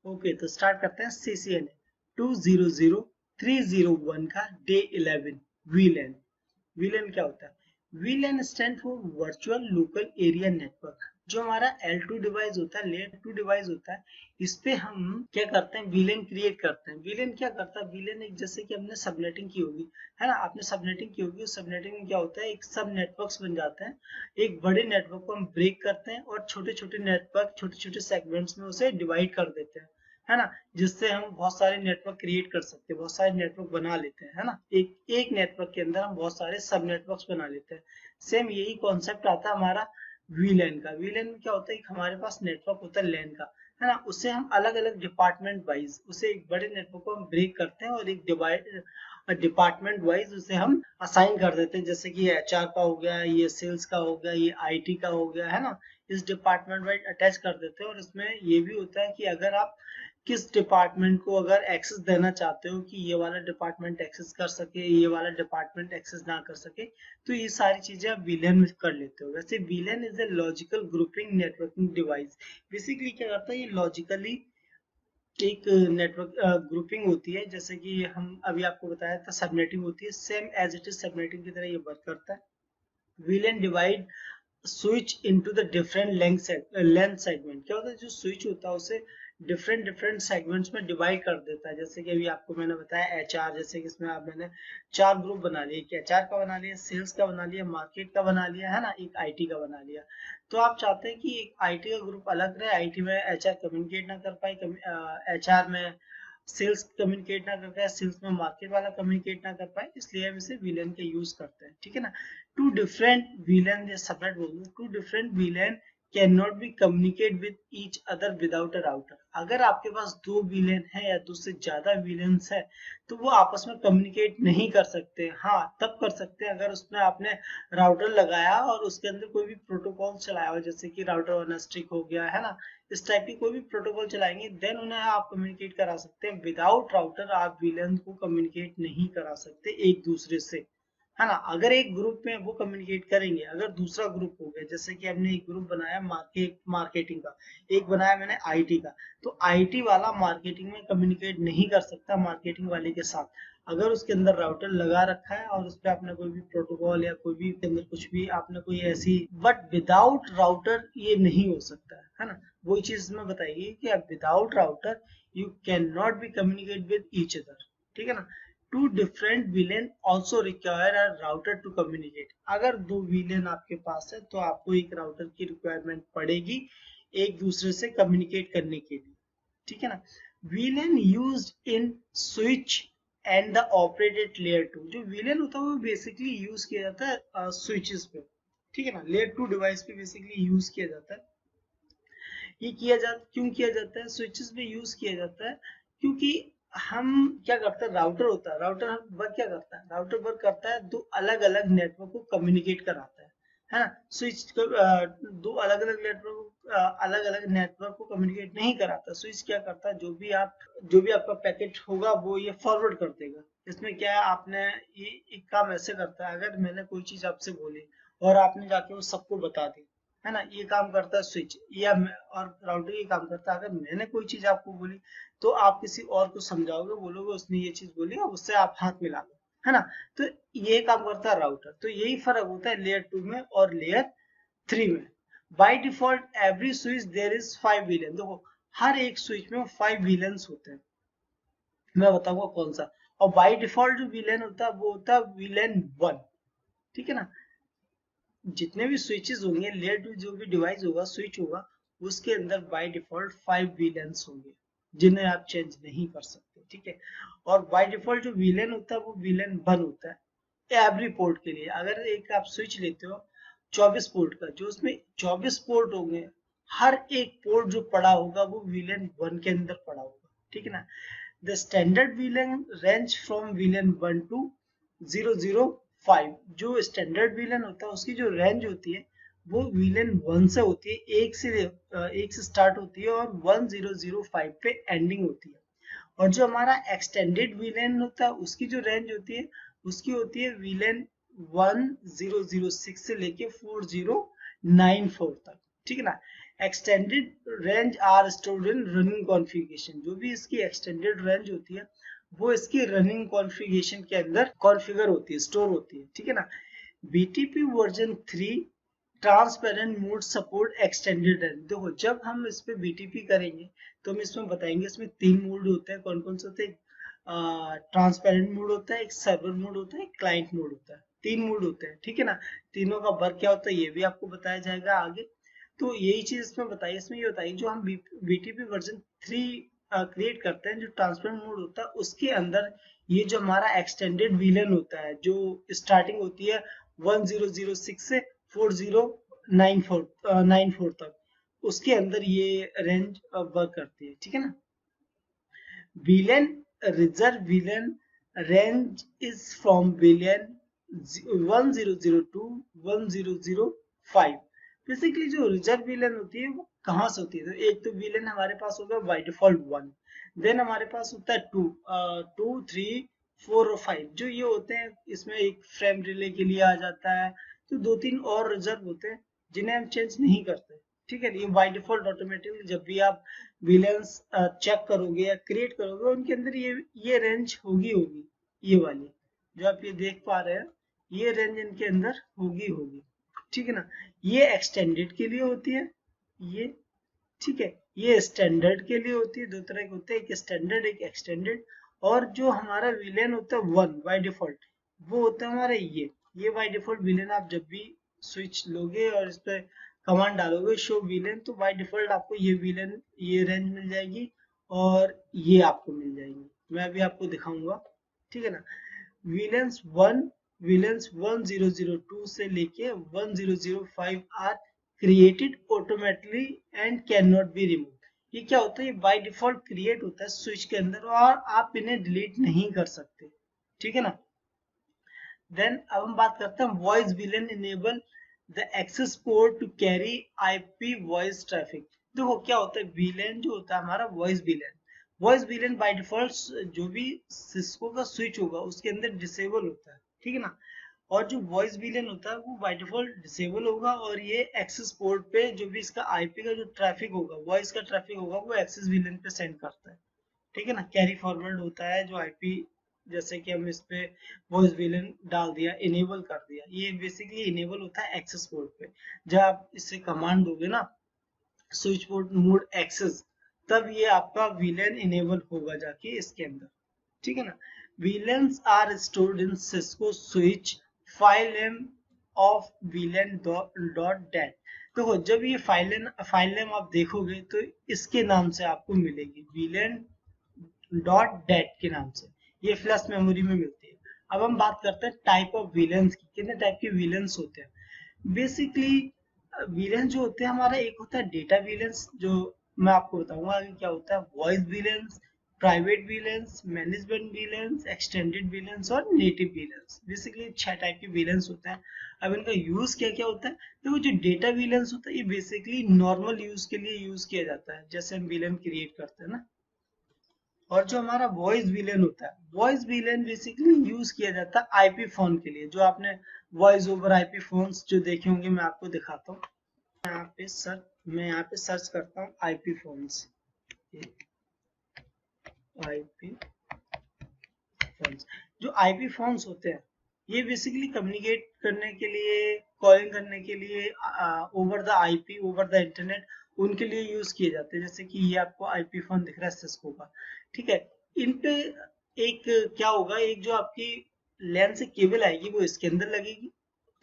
Okay, तो start करते हैं। CCNA 200301 का डे 11 VLAN। VLAN क्या होता है? VLAN stand for virtual local area network. जो हमारा L2 डिवाइस होता है, लेयर 2 डिवाइस होता है, इस पे हम क्या करते हैं, VLAN क्रिएट करते हैं। VLAN क्या करता है? VLAN एक, जैसे कि हमने सबनेटिंग की होगी, है ना, आपने सबनेटिंग की होगी, उस सबनेटिंग में क्या होता है, एक सब नेटवर्क्स बन जाते हैं। एक बड़े नेटवर्क को हम ब्रेक करते हैं और छोटे छोटे नेटवर्क, छोटे छोटे सेगमेंट्स में उसे डिवाइड कर देते हैं, है ना, जिससे हम बहुत सारे नेटवर्क क्रिएट कर सकते हैं, बहुत सारे नेटवर्क बना लेते हैं, है ना। एक एक नेटवर्क के अंदर हम बहुत सारे सब नेटवर्क्स बना लेते हैं। सेम यही कॉन्सेप्ट आता है हमारा VLAN का। VLAN में क्या होता है कि हमारे पास नेटवर्क होता है LAN का, है ना, उससे हम अलग अलग डिपार्टमेंट वाइज उसे, एक बड़े नेटवर्क को हम ब्रेक करते हैं और एक डिपार्टमेंट वाइज उसे हम असाइन कर देते हैं, जैसे कि HR का हो गया, ये सेल्स का हो गया, ये IT का हो गया, है ना। इस डिपार्टमेंट वाइज अटैच कर देते हैं। और इसमें ये भी होता है कि अगर आप किस डिपार्टमेंट को अगर एक्सेस देना चाहते हो कि ये वाला डिपार्टमेंट एक्सेस कर सके, ये वाला डिपार्टमेंट एक्सेस ना कर सके, तो ये सारी चीजें आप VLAN में कर लेते हो। वैसे VLAN is a logical grouping networking device. Basically क्या करता है, ये लॉजिकली एक नेटवर्क ग्रुपिंग होती है, जैसे कि हम अभी आपको बताया था सबनेटिंग होती है, same as it is subnetting की तरह ये वर्क करता है। VLAN divide switch into the different length segment. क्या होता है, जो स्विच होता है उसे डिफरेंट डिफरेंट सेगमेंट्स में डिवाइड कर देता है। जैसे कि अभी आपको मैंने बताया HR, जैसे कि इसमें आप मैंने 4 ग्रुप बना लिए, एक HR का बना लिया, सेल्स का बना लिया, मार्केट का बना लिया, है ना, एक IT का बना लिया। तो आप चाहते हैं कि एक IT का ग्रुप अलग रहे, IT में HR कम्युनिकेट ना कर पाए, HR में सेल्स कम्युनिकेट ना कर पाए, सेल्स में मार्केट वाला कम्युनिकेट ना कर पाए, इसलिए हम इसे VLAN का यूज करते हैं, ठीक है ना। Two different VLAN, या separate बोल दो, two different VLAN cannot be communicate with each other without a router। अगर आपके पास दो VLAN है या दो से ज्यादा VLANs है, तो वो आपस में कम्युनिकेट नहीं कर सकते। हाँ, तब कर सकते हैं अगर उसमें आपने राउटर लगाया और उसके अंदर कोई भी प्रोटोकॉल चलाया हो, जैसे कि राउटर वन स्ट्रिक हो गया, है ना, इस टाइप की कोई भी प्रोटोकॉल चलाएंगे, देन उन्हें आप कम्युनिकेट करा सकते हैं। विदाउट राउटर आप VLAN को कम्युनिकेट नहीं करा सकते एक दूसरे से, है ना। अगर एक ग्रुप में वो कम्युनिकेट करेंगे, अगर दूसरा ग्रुप हो गया, जैसे कि हमने एक ग्रुप बनाया मार्केटिंग का, एक बनाया मैंने IT का, तो IT वाला मार्केटिंग में कम्युनिकेट नहीं कर सकता मार्केटिंग वाले के साथ, अगर उसके अंदर राउटर लगा रखा है और उस पर आपने कोई भी प्रोटोकॉल या कोई भी के अंदर कुछ भी आपने कोई ऐसी, बट विदाउट राउटर ये नहीं हो सकता है ना। वही चीज में बताइए कि आप without router you can not B communicate with each other, ठीक है ना। Two different VLAN also require a router to communicate। अगर दो VLAN आपके पास है तो आपको एक राउटर की रिक्वायरमेंट पड़ेगी एक दूसरे से कम्युनिकेट करने के लिए, ठीक है ना। VLAN used in switch and the operated layer 2। जो VLAN होता है वो बेसिकली यूज किया जाता है स्विचेस पे, ठीक है ना, लेयर 2 डिवाइस पे बेसिकली यूज किया जाता है। ये क्यों किया जाता है, स्विचेस पे यूज किया जाता है, क्योंकि हम क्या करते हैं, राउटर होता है, राउटर वर्क क्या करता है, राउटर वर्क करता है दो अलग अलग नेटवर्क को कम्युनिकेट कराता है ना। स्विच को दो अलग अलग नेटवर्क को कम्युनिकेट नहीं कराता। स्विच क्या करता है, जो भी आपका पैकेट होगा वो ये फॉरवर्ड कर देगा। इसमें क्या है, आपने ये एक काम ऐसे करता है, अगर मैंने कोई चीज आपसे बोली और आपने जाके वो सबको बता दी, है ना, ये काम करता है स्विच, और राउटर ये काम करता है, अगर मैंने कोई चीज आपको बोली तो आप किसी और को समझाओगे, बोलोगे उसने ये चीज बोली, अब उससे आप हाथ मिला लो, है ना। तो ये काम करता है राउटर। तो यही फर्क होता है लेयर 2 में और लेयर 3 में। By default every switch there is 5 VLAN। देखो, हर एक स्विच में 5 VLANs होते हैं, मैं बताऊंगा कौन सा। और बाय डिफॉल्ट जो VLAN होता है वो होता है VLAN 1, ठीक है ना। जितने भी स्विचेस होंगे, लेयर 2 जो भी डिवाइस होगा, स्विच होगा, उसके अंदर बाय डिफॉल्ट 5 VLANs होंगे, जिन्हें आप चेंज नहीं कर सकते, ठीक है। और बाय डिफॉल्ट जो VLAN होता है वो VLAN 1 होता है एवरी पोर्ट के लिए। अगर एक आप स्विच लेते हो 24 पोर्ट का, जो उसमें 24 पोर्ट होंगे, हर एक पोर्ट जो पड़ा होगा वो VLAN 1 के अंदर पड़ा होगा, ठीक है ना। The standard VLAN range from VLAN 1 to 005। जो स्टैंडर्ड VLAN होता है उसकी जो रेंज होती है वो VLAN 1 से होती है, एक से स्टार्ट होती है और 1005 पे एंडिंग होती है। और जो हमारा एक्सटेंडेड VLAN होता है उसकी जो रेंज होती है, उसकी होती है VLAN 1006 से लेके 4094 तक, ठीक है ना। Extended range are stored in running configuration, जो भी इसकी एक्सटेंडेड रेंज होती है वो इसकी रनिंग कॉन्फ़िगरेशन के अंदर कॉन्फ़िगर होती है, स्टोर होती है, ठीक है ना। BTP version 3 transparent mode support extended range. देखो जब हम इस पे BTP करेंगे तो हम इसमें बताएंगे इसमें 3 मोड होते हैं, कौन कौन से होते हैं। ट्रांसपेरेंट मोड होता है, एक सर्वर मोड होता है, एक क्लाइंट मोड होता है, 3 मोड होते हैं, ठीक है ना। तीनों का वर्क क्या होता है ये भी आपको बताया जाएगा आगे। तो यही चीज इसमें बताइए, इसमें ये बताइए जो हम BTP वर्जन 3 क्रिएट करते हैं, जो ट्रांसपेरेंट मोड होता है उसके अंदर ये जो हमारा एक्सटेंडेड वीलन होता है जो स्टार्टिंग होती है 1006 से 4094 तक, उसके अंदर ये रेंज वर्क करती है, ठीक है ना। VLAN reserve VLAN range is from VLAN 1002 1005। Basically जो रिजर्व वीलन होती है वो कहाँ से होती है, तो एक तो वीलन हमारे पास होगा बाय डिफॉल्ट 1, देन हमारे पास होता है 2 3 4 और 5 जो ये होते हैं, इसमें एक फ्रेम रिले के लिए आ जाता है, तो 2-3 और रिजर्व होते हैं जिन्हें हम चेंज नहीं करते, ठीक है। ये बाय डिफॉल्ट ऑटोमेटिकली जब भी आप विलेंस चेक करोगे या क्रिएट करोगे उनके अंदर ये रेंज होगी ये वाली जो आप ये देख पा रहे हैं, ये रेंज इनके अंदर होगी, ठीक है ना। ये एक्सटेंडेड के लिए होती है ये, ठीक है। ये स्टैंडर्ड के लिए होती है, दो तरह के होते हैं, एक स्टैंडर्ड एक एक्सटेंडेड। और जो हमारा विलेन होता है 1 बाय डिफॉल्ट वो होता है हमारा ये बाय डिफॉल्ट विलेन। आप जब भी स्विच लोगे और इस पे कमांड डालोगे शो विलेन, तो बाय डिफॉल्ट आपको ये विलेन ये रेंज मिल जाएगी और ये आपको मिल जाएगी, मैं अभी आपको दिखाऊंगा, ठीक है ना। विलेंस 1 विलेंस 1002 से लेके 1005 are created automatically and can not be remove. ये क्या होता है, ये बाय डिफॉल्ट क्रिएट होता है स्विच के अंदर और आप इन्हें डिलीट नहीं कर सकते, ठीक है ना। देन अब हम बात करते हैं voice VLAN enable the access port to carry IP voice traffic. देखो क्या होता है, विलेन जो होता है हमारा वॉइस विलेन बाय डिफॉल्ट जो भी सिस्को का स्विच होगा उसके अंदर डिसेबल होता है, ठीक है ना। और जो वॉइस विलेन होता है वो बाय डिफॉल्ट डिसेबल होगा और ये एक्सेस पोर्ट पे जो भी इसका आईपी का जो ट्रैफिक होगा, वॉइस का ट्रैफिक होगा, वो एक्सेस विलेन पे सेंड करता है, ठीक है ना। कैरी फॉरवर्ड होता है जो आईपी, जैसे कि हम इस पे वॉइस विलेन डाल दिया, इनेबल कर दिया, ये बेसिकली इनेबल होता है एक्सेस पोर्ट पे। जब आप इससे कमांड दोगे ना स्विच पोर्ट मोड एक्सेस, तब ये आपका विलेन इनेबल होगा जाके इसके अंदर, ठीक है ना। VLANs are stored in Cisco switch file name of VLAN dot dat. देखो जब ये फाइल नेम आप देखोगे तो इसके नाम से आपको मिलेगी, विलेन डॉट डेट के नाम से, ये फ्लैश मेमोरी में मिलती है। अब हम बात करते हैं टाइप ऑफ विलेंस की, कितने टाइप के विलेंस होते हैं। बेसिकली विलेंस जो होते हैं हमारा, एक होता है डेटा विलेंस, जो मैं आपको बताऊंगा आगे क्या होता है, voice VLANs, private VLANs, management VLANs, extended VLANs और नेटिव विलेंस। बेसिकली 6 टाइप के विलेंस होते हैं। अब इनका यूज क्या क्या होता है, देखो जो डेटा विलेंस होता है ये बेसिकली नॉर्मल यूज के लिए यूज किया जाता है, जैसे हम विलेन क्रिएट करते हैं ना। और जो हमारा वॉइस विलेन होता है, वॉइस विलेन बेसिकली यूज किया जाता है आईपी फोन के लिए, जो आपने वॉइस ओवर आईपी फोन्स जो देखे होंगे, मैं आपको दिखाता हूँ। मैं यहाँ पे सर्च करता हूँ आईपी फोन्स, आईपी फोन्स। जो आईपी फोन्स होते हैं ये बेसिकली कम्युनिकेट करने के लिए, कॉलिंग करने के लिए over the IP, over the internet, उनके लिए यूज किए जाते हैं। जैसे कि ये आपको आईपी फोन दिख रहा है सिस्को का, ठीक है। इन पे एक क्या होगा, एक जो आपकी लैन से केबल आएगी वो इसके अंदर लगेगी,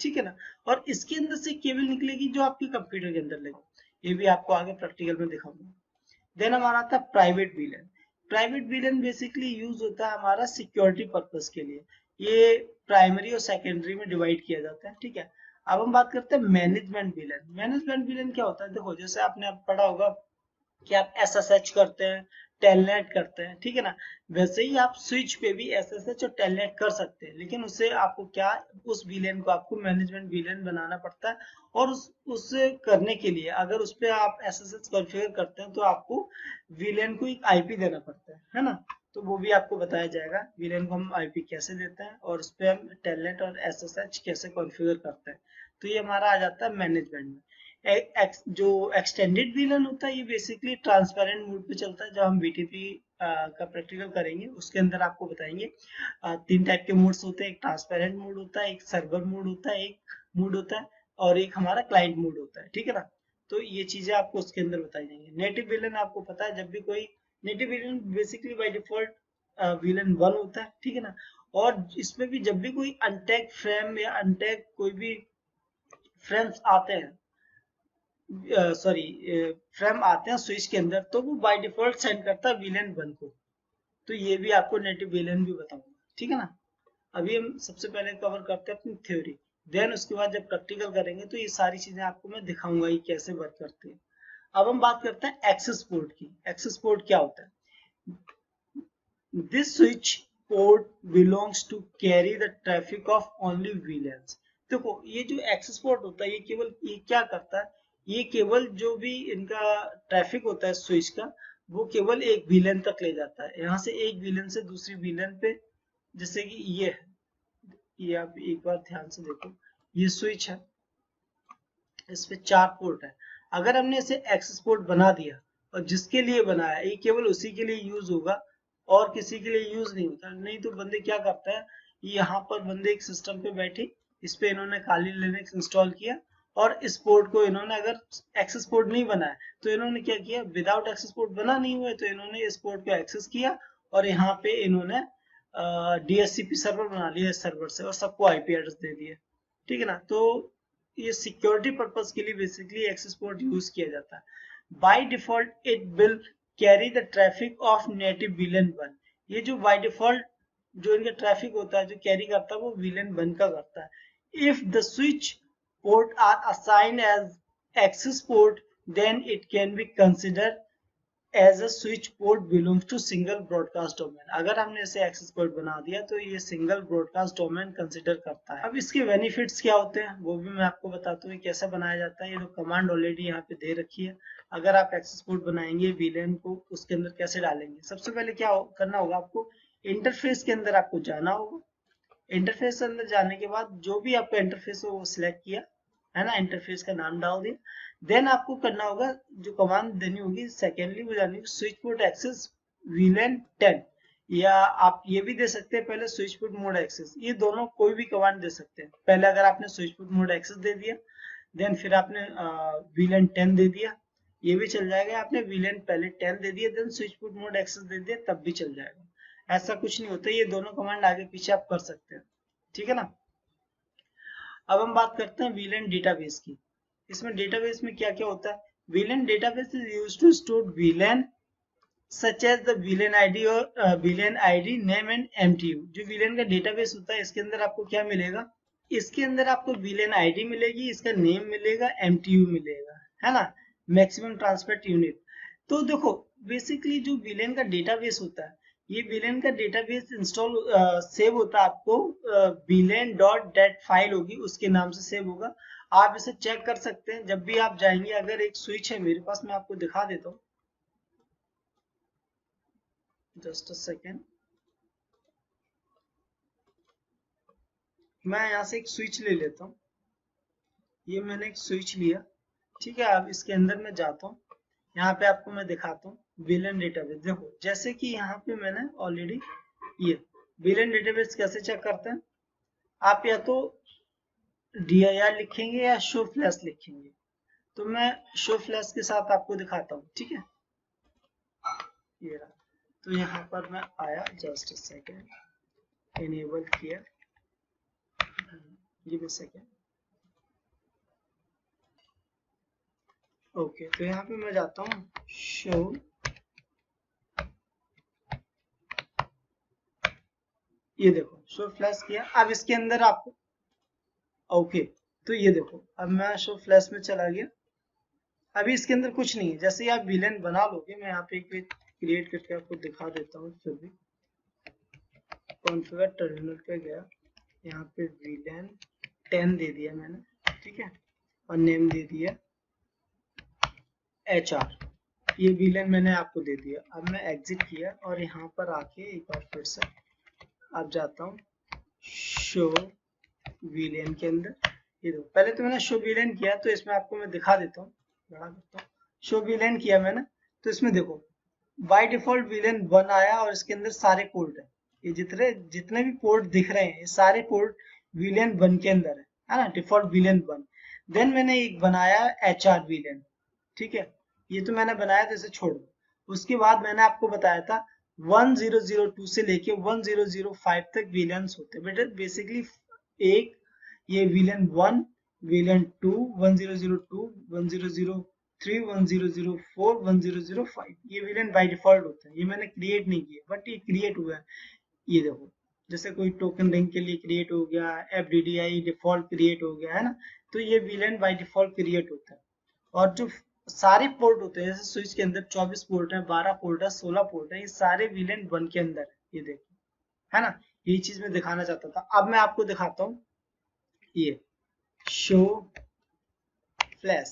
ठीक है ना। और इसके अंदर से केबल निकलेगी जो आपके कंप्यूटर के अंदर लगेगी, ये भी आपको आगे प्रैक्टिकल में दिखाऊंगा। देन हमारा आता है private VLAN. Private VLAN basically use होता है हमारा सिक्योरिटी पर्पस के लिए, ये प्राइमरी और सेकेंडरी में डिवाइड किया जाता है, ठीक है। अब हम बात करते हैं मैनेजमेंट वीलन। मैनेजमेंट वीलन क्या होता है, देखो जैसे आपने अब पढ़ा होगा कि आप एसएसएच करते हैं, टेलनेट करते हैं, ठीक है ना। वैसे ही आप स्विच पे भी एसएसएच और टेलनेट कर सकते हैं, लेकिन उससे आपको क्या, उस वीलन को आपको मैनेजमेंट वीलन बनाना पड़ता है। और उसे करने के लिए अगर उस पे आप एसएसएच कॉन्फ़िगर करते हैं तो आपको वीलन को एक आईपी देना पड़ता है ना। तो वो भी आपको बताया जाएगा वीलन को हम आईपी कैसे देते हैं और उस पे हम टेलनेट और एसएसएच कैसे कॉन्फ़िगर करते हैं। तो ये हमारा आ जाता है मैनेजमेंट में। जो एक्सटेंडेड विलन होता है ये बेसिकली ट्रांसपेरेंट मोड पे चलता है। जब हम बीटीपी का प्रैक्टिकल करेंगे उसके अंदर आपको बताएंगे 3 टाइप के मोड्स होते हैं। एक ट्रांसपेरेंट मोड होता है, एक सर्वर मोड होता है, एक मोड होता है और एक हमारा क्लाइंट मोड होता है, ठीक है ना। तो ये चीजें आपको उसके अंदर बताई जाएंगी। नेटिव विलन आपको पता है, जब भी कोई native villain basically by default villain 1 होता है, ठीक है ना। और इसमें भी जब भी कोई अनटैग फ्रेम या अनटैग कोई भी फ्रेम्स आते हैं, सॉरी फ्रेम आते हैं स्विच के अंदर, तो वो बाय डिफॉल्ट सेंड करता है विलेन 1 को। तो ये भी आपको नेटिव विलेन भी बताऊंगा, ठीक है ना। अभी हम सबसे पहले कवर करते हैं अपनी थ्योरी, देन उसके बाद जब प्रैक्टिकल करेंगे तो ये सारी चीजें आपको मैं दिखाऊंगा ये कैसे वर्क करती है। अब हम बात करते हैं एक्सेस पोर्ट की। एक्सेस पोर्ट क्या होता है? This switch port belongs to carry the traffic of only VLANs। देखो ये जो एक्सेस पोर्ट होता है ये केवल ये क्या करता है, ये केवल जो भी इनका ट्रैफिक होता है स्विच का, वो केवल एक VLAN तक ले जाता है। यहाँ से एक VLAN से दूसरी VLAN पे, जैसे कि ये है, ये आप एक बार ध्यान से देखो, ये स्विच है, इस पे 4 पोर्ट है। अगर हमने इसे एक्सेस पोर्ट बना दिया और जिसके लिए बनाया ये केवल उसी के लिए यूज होगा और किसी के लिए यूज नहीं होता। नहीं तो बंदे क्या करते हैं, यहाँ पर बंदे एक सिस्टम पे बैठे, इस पे इन्होंने खाली लिनक्स इंस्टॉल किया और इस पोर्ट को इन्होंने अगर एक्सेस पोर्ट नहीं बनाया तो इन्होंने क्या किया, विदाउट एक्सेस पोर्ट बना नहीं हुआ तो इन्होंने इस पोर्ट को एक्सेस किया और यहाँ पे इन्होंने DHCP सर्वर बना लिया इस सर्वर से और सबको IP एड्रेस दे दिया, ठीक है ना। तो ये सिक्योरिटी पर्पस के लिए बेसिकली एक्सेस पोर्ट यूज किया जाता है। By default it will carry the traffic of native VLAN 1। ये जो बाय डिफॉल्ट जो इनका ट्रैफिक होता है जो कैरी करता है वो VLAN 1 का करता है। If the switch port are assigned as access port then it can be considered as a switch port belongs to single broadcast domain. अगर हमने इसे एक्सेस पोर्ट बना दिया तो ये सिंगल ब्रॉडकास्ट डोमेन कंसिडर करता है। अब इसके बेनिफिट्स क्या होते हैं वो भी मैं आपको बताता हूँ कैसे बनाया जाता है। ये तो कमांड ऑलरेडी यहाँ पे दे रखी है। अगर आप एक्सेस पोर्ट बनाएंगे VLAN को, उसके अंदर कैसे डालेंगे, सबसे पहले क्या करना होगा आपको, इंटरफेस के अंदर आपको जाना होगा। इंटरफेस के अंदर जाने के बाद जो भी आपका इंटरफेस हो वो सिलेक्ट किया है ना, इंटरफेस का नाम डाल दिया। देन आपको करना होगा जो कमांड देनी होगी, सेकेंडली वो जानी होगी स्विच पोर्ट एक्सेस VLAN 10, या आप ये भी दे सकते हैं पहले स्विच पोर्ट मोड एक्सेस। ये दोनों कोई भी कमांड दे सकते हैं। पहले अगर आपने स्विच पोर्ट मोड एक्सेस दे दिया, देन फिर आपने VLAN 10 दे दिया, ये भी चल जाएगा। आपने VLAN पहले 10 दे दिया then switch port mode access दे दिया, तब भी चल जाएगा। ऐसा कुछ नहीं होता, ये दोनों कमांड आगे पीछे आप कर सकते हैं, ठीक है ना। अब हम बात करते हैं VLAN डेटाबेस की। इसमें डेटाबेस में क्या क्या होता है, VLAN database is used to store VLAN such as the VLAN ID और VLAN ID name and MTU। जो VLAN का डेटाबेस होता है इसके अंदर आपको क्या मिलेगा, इसके अंदर आपको VLAN ID मिलेगी, इसका नेम मिलेगा, MTU मिलेगा, है ना, मैक्सिमम ट्रांसपोर्ट यूनिट। तो देखो बेसिकली जो VLAN का डेटाबेस होता है, ये VLAN का डेटाबेस इंस्टॉल सेव होता है आपको VLAN.dat फाइल होगी उसके नाम से सेव होगा। आप इसे चेक कर सकते हैं जब भी आप जाएंगे। अगर एक स्विच है मेरे पास, मैं आपको दिखा देता हूँ, जस्ट अ सेकेंड। मैं यहाँ से एक स्विच ले लेता हूँ, ये मैंने एक स्विच लिया, ठीक है। अब इसके अंदर मैं जाता हूँ, यहाँ पे आपको मैं दिखाता हूँ VLAN डेटाबेस। देखो जैसे कि यहाँ पे मैंने ऑलरेडी ये VLAN डेटाबेस कैसे चेक करते हैं, आप या तो dir लिखेंगे या शो फ्लैश लिखेंगे। तो मैं शो फ्लैश के साथ आपको दिखाता हूँ, ठीक है। ये रहा, तो यहाँ पर मैं आया, जस्ट सेकेंड, इनेबल किया, ये भी सेकेंड, ओके। तो यहाँ पे मैं जाता हूँ शो, ये देखो शो फ्लैश किया। अब इसके अंदर आपको ओके, तो ये देखो अब मैं शो फ्लैश में चला गया। अभी इसके अंदर कुछ नहीं है, जैसे ही आप VLAN बना लोगे, मैं यहाँ पे एक पेज क्रिएट करके आपको दिखा देता हूँ। फिर भी कॉन्फ़िगर टर्मिनल पे गया, यहाँ पे VLAN 10 दे दिया मैंने, ठीक है, और नेम दे दिया HR। ये VLAN मैंने आपको दे दिया। अब मैं एग्जिट किया और यहाँ पर आके एक बार फिर से अब जाता हूँ शो VLAN के अंदर। ये देखो, पहले तो मैंने शो विलेन किया, तो इसमें आपको मैं दिखा देता हूँ, बड़ा करता हूँ। शो विलेन किया मैंने, तो इसमें देखो बाय डिफॉल्ट विलेन 1 आया और इसके अंदर सारे पोर्ट है, ये जितने जितने भी पोर्ट दिख रहे हैं ये सारे पोर्ट विलेन 1 के अंदर है ना, डिफॉल्ट विलेन 1। देन मैंने एक बनाया HR विलेन, ठीक है, ये तो मैंने बनाया था, इसे छोड़ दो। उसके बाद मैंने आपको बताया था 1002 से लेके 1005 तक विलेन्स होते हैं बेटा, बेसिकली एक ये विलेन 1, विलेन 2, 1002, 1003, 1004, 1005, ये विलेन बाय डिफॉल्ट होते हैं, ये मैंने क्रिएट नहीं किए बट ये क्रिएट हुआ है। ये देखो, जैसे कोई टोकन रिंग के लिए क्रिएट हो गया, FDDI डिफॉल्ट क्रिएट हो गया है ना, तो ये विलेन बाय डिफॉल्ट क्रिएट होता है। और जो सारे पोर्ट होते हैं, जैसे स्विच के अंदर 24 पोर्ट है, 12 पोर्ट है, 16 पोर्ट है, ये सारे विलेन 1 के अंदर है, ये देखो, है ना, यही चीज मैं दिखाना चाहता था। अब मैं आपको दिखाता हूँ ये शो फ्लैश,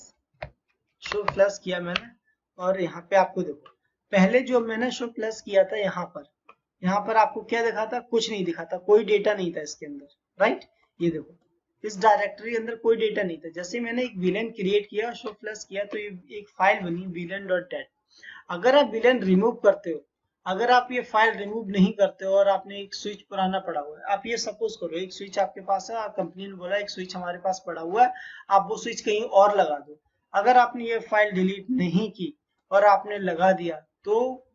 शो फ्लैश किया मैंने, और यहाँ पे आपको देखो, पहले जो मैंने शो फ्लैश किया था यहाँ पर आपको क्या दिखा था, कुछ नहीं दिखा था, कोई डेटा नहीं था इसके अंदर, राइट। ये देखो, इस डायरेक्टरी के अंदर कोई डेटा नहीं था। जैसे मैंने एक विलेन क्रिएट किया, शो फ्लैश किया, तो ये एक फाइल बनी villain.dat। अगर आप विलेन रिमूव करते हो, अगर आप ये फाइल रिमूव नहीं करते हो और आपने एक स्विच पुराना पड़ा हुआ है, आप ये सपोज करो एक स्विच आपके पास है, कंपनी ने बोला एक स्विच हमारे पास पड़ा हुआ है, आप वो स्विच कहीं और लगा दो। अगर आपने ये फाइल डिलीट नहीं की और आपने लगा दिया, तो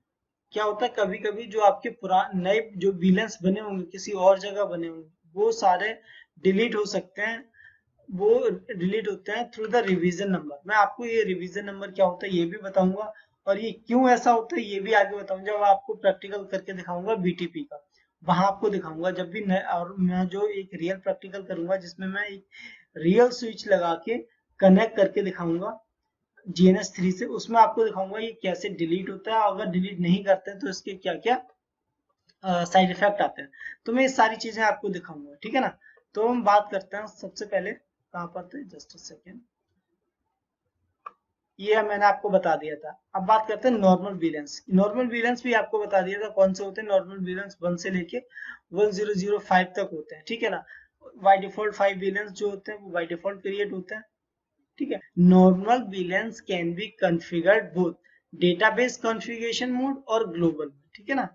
क्या होता है, कभी कभी जो आपके पुराने नए जो विलेंस बने होंगे किसी और जगह बने होंगे, वो सारे डिलीट हो सकते हैं, वो डिलीट होते हैं थ्रू द रिवीजन नंबर। मैं आपको ये रिवीजन नंबर क्या होता है ये भी बताऊंगा, और ये क्यों ऐसा होता है ये भी आगे बताऊंगा, जब आपको प्रैक्टिकल करके दिखाऊंगा BTP का, वहां आपको दिखाऊंगा जब भी और मैं जो एक रियल प्रैक्टिकल करूंगा जिसमें मैं एक रियल स्विच लगा के कनेक्ट करके दिखाऊंगा GNS3 से, उसमें आपको दिखाऊंगा ये कैसे डिलीट होता है, अगर डिलीट नहीं करते हैं तो इसके क्या क्या साइड इफेक्ट आते हैं, तो मैं ये सारी चीजें आपको दिखाऊंगा, ठीक है ना। तो हम बात करते हैं सबसे पहले, कहाँ पर थे, जस्ट अ सेकेंड, ये मैंने आपको बता दिया था। अब बात करते हैं नॉर्मल विलेंस। नॉर्मल विलेंस भी आपको बता दिया था कौन से होते हैं, नॉर्मल विलेंस 1 से लेके 1005 तक होते हैं, ठीक है ना। बाय डिफॉल्ट 5 विलेंस जो होते हैं वो बाय डिफॉल्ट क्रिएट होते हैं, ठीक है। Normal VLANs can be configured both database configuration mode और ग्लोबल, ठीक है ना।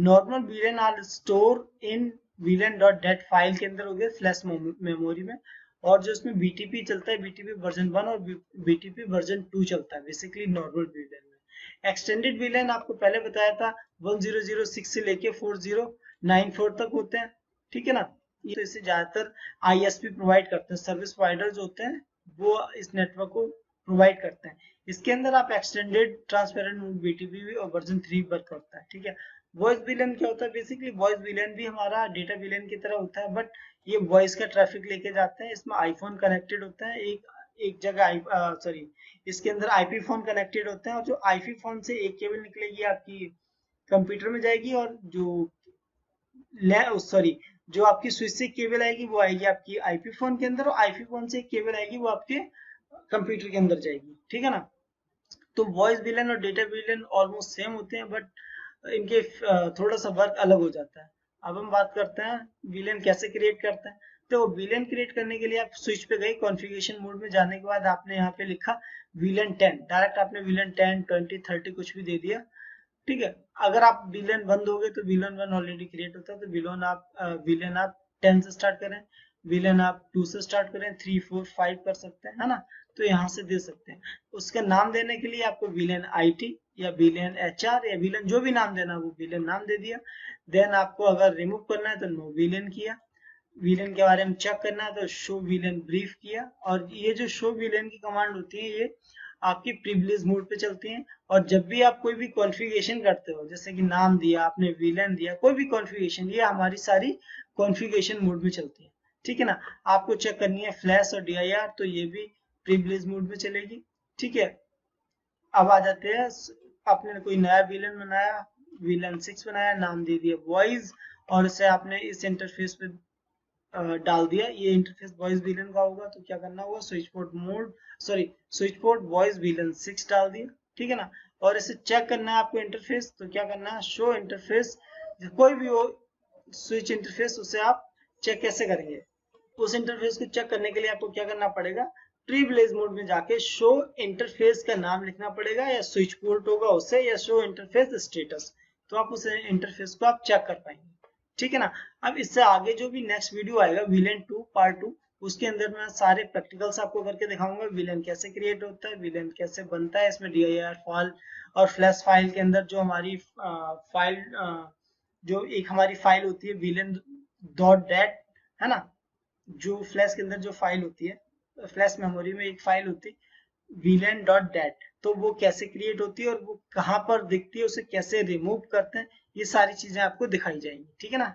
Normal VLAN are store in villain.dat file के अंदर हो गए फ्लैश मेमोरी में, और जो इसमें BTP चलता है, BTP वर्जन 1 और BTP वर्जन 2 चलता है बेसिकली नॉर्मल विलेन में। एक्सटेंडेड विलेन आपको पहले बताया था 1006 से लेके 4094 तक होते हैं, ठीक है ना। ये तो इसे ज्यादातर ISP प्रोवाइड करते हैं, सर्विस प्रोवाइडर जो होते हैं वो इस नेटवर्क को प्रोवाइड करते हैं। इसके अंदर आप एक्सटेंडेड ट्रांसपेरेंट मोड BTP और वर्जन 3 वर्क करता है, ठीक है। वॉइस विलेन क्या होता है, बेसिकली वॉइस विलेन भी हमारा डेटा विलेन की तरह होता है, बट ये वॉइस का ट्रैफिक लेके जाते हैं। इसमें आईफोन कनेक्टेड होता है, एक जगह सॉरी, इसके अंदर IP फोन कनेक्टेड होते हैं, और जो IP फोन से एक केबल निकलेगी आपकी कंप्यूटर में जाएगी, और जो सॉरी जो आपकी स्विच से केबल आएगी वो आएगी आपकी IP फोन के अंदर, और IP फोन से एक केबल आएगी वो आपके कंप्यूटर के अंदर जाएगी, ठीक है ना। तो वॉइस विलेन और डेटा विलेन ऑलमोस्ट सेम होते हैं, बट इनके थोड़ा सा वर्क अलग हो जाता है। अब हम बात करते हैं विलेन कैसे क्रिएट करते हैं। तो विलेन क्रिएट करने के लिए आप स्विच पे गए, कॉन्फ़िगरेशन मोड में जाने के बाद आपने यहाँ पे लिखा विलेन 10, डायरेक्ट आपने विलेन 10, 20, 30 कुछ भी दे दिया, ठीक है। अगर आप विलेन बंद हो गए तो विलेन 1 ऑलरेडी क्रिएट होता है, तो विलेन आप 10 से स्टार्ट करें, विलेन आप 2 से स्टार्ट करें, 3, 4, 5 कर सकते हैं, है ना। तो यहाँ से दे सकते हैं। उसका नाम देने के लिए आपको विलेन IT या विलेन HR या विलेन जो भी नाम देना वो विलेन नाम दे दिया। देन आपको अगर रिमूव करना है तो नो विलेन किया, विलेन के बारे में चेक करना है तो शो विलेन ब्रीफ किया। और ये जो शो विलेन की कमांड होती है ये आपकी प्रिविलेज मोड पे चलती हैं, और जब भी आप कोई भी कॉन्फ़िगरेशन करते हो, जैसे कि नाम दिया आपने, विलेन दिया, कोई भी कॉन्फ़िगरेशन, ये हमारी सारी कॉन्फ़िगरेशन मोड में चलती है, ठीक है ना। आपको चेक करनी है फ्लैश और DIR, तो ये भी प्रिविलेज मोड में चलेगी, ठीक है। अब आ जाते हैं, आपने कोई नया विलेन बनाया, विलेन 6 बनाया, नाम दे दिया वॉइस, और इसे आपने इस इंटरफेस पे डाल दिया, ये इंटरफेस वॉइस विलेन का होगा, तो क्या करना होगा, switch port mode sorry switch port voice villain 6 डाल दिया, ठीक है ना। और इसे चेक करना है आपको इंटरफेस, तो क्या करना है, शो इंटरफेस, कोई भी हो स्विच इंटरफेस, उसे आप चेक कैसे करेंगे, उस इंटरफेस को चेक करने के लिए आपको क्या करना पड़ेगा, प्रिविलेज मोड में जाके शो इंटरफेस का नाम लिखना पड़ेगा, या स्विच पोर्ट होगा उससे, या शो इंटरफेस स्टेटस, तो आप उस इंटरफेस को आप चेक कर पाएंगे। ठीक है ना। अब इससे आगे जो भी नेक्स्ट वीडियो आएगा VLAN 2 पार्ट 2, उसके अंदर मैं सारे प्रैक्टिकल्स आपको करके दिखाऊंगा। VLAN कैसे क्रिएट होता है, VLAN कैसे बनता है, इसमें dir फाइल और फ्लैश फाइल के अंदर जो हमारी फाइल जो एक हमारी फाइल होती है VLAN.dat, है ना, जो फ्लैश के अंदर जो फाइल होती है, फ्लैश मेमोरी में एक फाइल होती है VLAN.dat, तो वो कैसे क्रिएट होती है और वो कहाँ पर दिखती है, उसे कैसे रिमूव करते हैं, ये सारी चीजें आपको दिखाई जाएंगी। ठीक है ना।